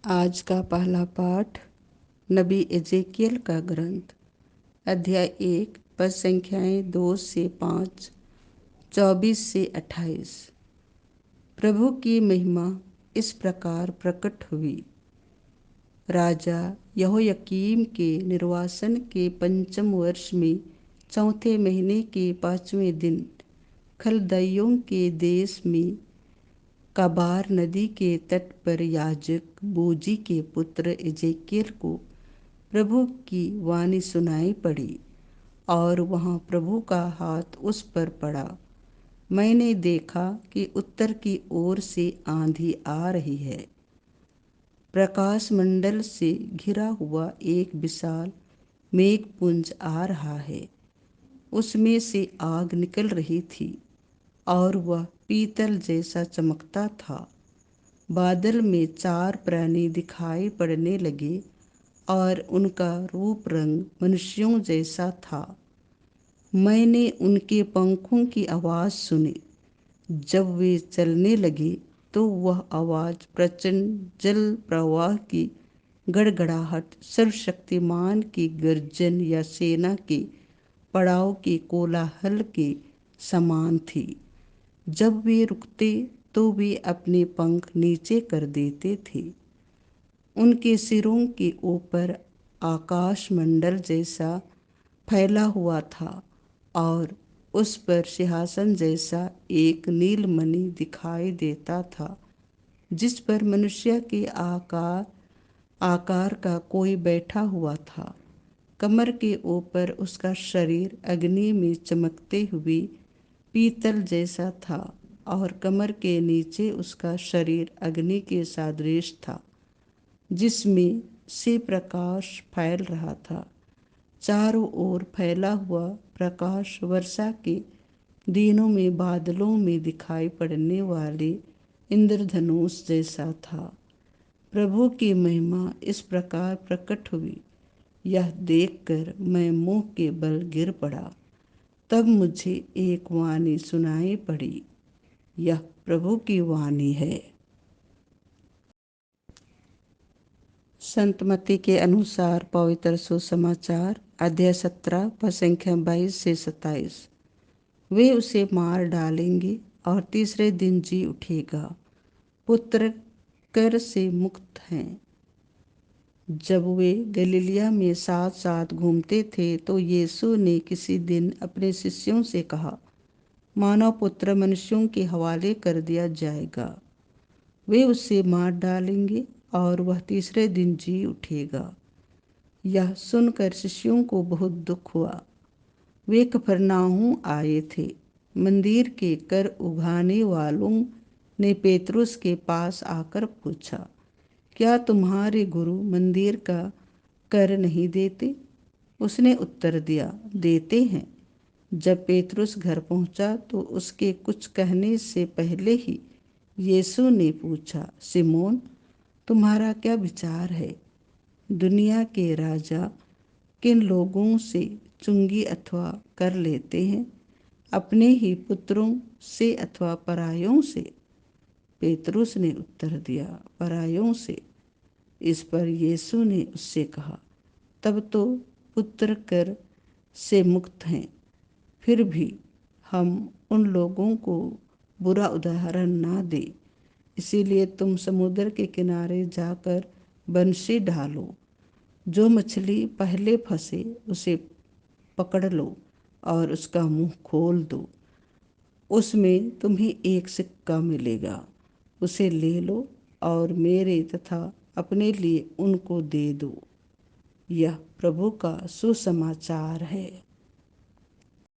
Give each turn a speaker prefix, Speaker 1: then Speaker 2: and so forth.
Speaker 1: आज का पहला पाठ नबी एजेकियल का ग्रंथ, अध्याय 1, पद संख्याएं 2 से 5, 24 से 28। प्रभु की महिमा इस प्रकार प्रकट हुई। राजा यहोयाकीम के निर्वासन के 5वें वर्ष में 4थे महीने के 5वें दिन खलदइयों के देश में काबार नदी के तट पर याजक बोजी के पुत्र एजेकियल को प्रभु की वाणी सुनाई पड़ी और वहाँ प्रभु का हाथ उस पर पड़ा। मैंने देखा कि उत्तर की ओर से आंधी आ रही है। प्रकाश मंडल से घिरा हुआ एक विशाल मेघपुंज आ रहा है। उसमें से आग निकल रही थी और वह पीतल जैसा चमकता था। बादल में 4 प्राणी दिखाई पड़ने लगे और उनका रूप रंग मनुष्यों जैसा था। मैंने उनके पंखों की आवाज़ सुनी। जब वे चलने लगे तो वह आवाज़ प्रचंड जल प्रवाह की गड़गड़ाहट, सर्वशक्तिमान की गर्जन या सेना के पड़ाव के कोलाहल के समान थी। जब वे रुकते तो वे अपने पंख नीचे कर देते थे। उनके सिरों के ऊपर आकाश मंडल जैसा फैला हुआ था और उस पर सिंहासन जैसा एक नीलमणि दिखाई देता था, जिस पर मनुष्य के आकार का कोई बैठा हुआ था। कमर के ऊपर उसका शरीर अग्नि में चमकते हुए पीतल जैसा था और कमर के नीचे उसका शरीर अग्नि के सदृश था, जिसमें से प्रकाश फैल रहा था। चारों ओर फैला हुआ प्रकाश वर्षा के दिनों में बादलों में दिखाई पड़ने वाले इंद्रधनुष जैसा था। प्रभु की महिमा इस प्रकार प्रकट हुई। यह देखकर मैं मुंह के बल गिर पड़ा। तब मुझे एक वाणी सुनाई पड़ी। यह प्रभु की वाणी है। संत मत्ती के अनुसार पवित्र सुसमाचार अध्याय 17 पद संख्या 22 से 27। वे उसे मार डालेंगे और तीसरे दिन जी उठेगा। पुत्र कर से मुक्त हैं। जब वे गलीलिया में साथ साथ घूमते थे तो यीशु ने किसी दिन अपने शिष्यों से कहा, मानव पुत्र मनुष्यों के हवाले कर दिया जाएगा। वे उसे मार डालेंगे और वह तीसरे दिन जी उठेगा। यह सुनकर शिष्यों को बहुत दुख हुआ। वे कफरनाहूम आए थे। मंदिर के कर उगाने वालों ने पेतरुस के पास आकर पूछा, क्या तुम्हारे गुरु मंदिर का कर नहीं देते? उसने उत्तर दिया, देते हैं। जब पेतरुस घर पहुंचा तो उसके कुछ कहने से पहले ही यीशु ने पूछा, सिमोन, तुम्हारा क्या विचार है? दुनिया के राजा किन लोगों से चुंगी अथवा कर लेते हैं, अपने ही पुत्रों से अथवा परायों से? पेतरुस ने उत्तर दिया, परायों से। इस पर यीशु ने उससे कहा, तब तो पुत्र कर से मुक्त हैं। फिर भी हम उन लोगों को बुरा उदाहरण ना दे। इसीलिए तुम समुद्र के किनारे जाकर बंसी डालो। जो मछली पहले फंसे उसे पकड़ लो और उसका मुंह खोल दो। उसमें तुम्हें एक सिक्का मिलेगा। उसे ले लो और मेरे तथा अपने लिए उनको दे दो। यह प्रभु का सुसमाचार है।